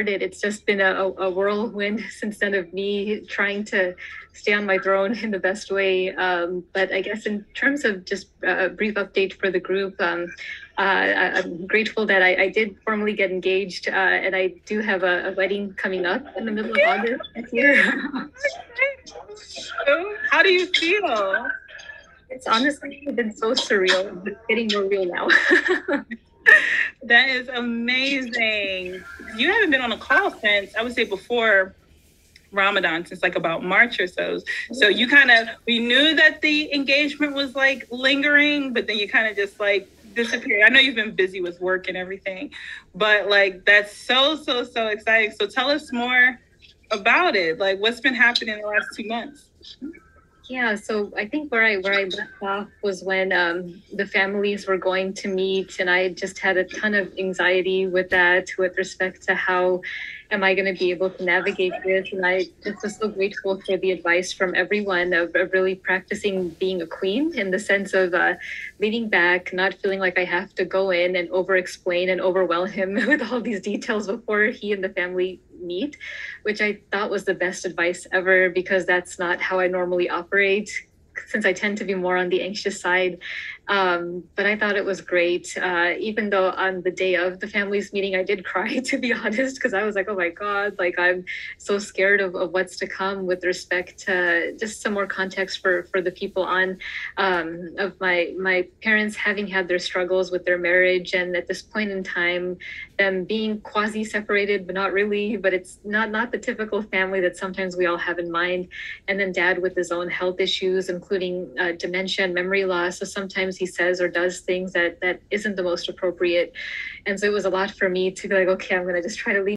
It's just been a whirlwind since then of me trying to stay on my throne in the best way. But I guess in terms of just a brief update for the group, I'm grateful that I did formally get engaged, and I do have a wedding coming up in the middle of August next year. How do you feel? It's honestly been so surreal, but getting more real now. That is amazing. You haven't been on a call since, I would say, before Ramadan, since like about March or so. So you we knew that the engagement was like lingering, but then you kind of just like disappeared. I know you've been busy with work and everything, but like that's so exciting. So tell us more about it. Like what's been happening in the last 2 months? Yeah, so I think where I left off was when the families were going to meet, and I just had a ton of anxiety with that, with respect to how am I going to be able to navigate this. And I just was so grateful for the advice from everyone of really practicing being a queen, in the sense of leaning back, not feeling like I have to go in and over explain and overwhelm him with all these details before he and the family meet, which I thought was the best advice ever, because that's not how I normally operate, since I tend to be more on the anxious side. But I thought it was great, even though on the day of the family's meeting, I did cry, to be honest, because I was like, oh my God, like I'm so scared of what's to come with respect to just some more context for the people on, of my parents having had their struggles with their marriage. And at this point in time, them being quasi separated, but not really, but it's not the typical family that sometimes we all have in mind. And then dad with his own health issues, including dementia and memory loss. So sometimes he says or does things that isn't the most appropriate. And so it was a lot for me to be like, okay, I'm going to just try to lean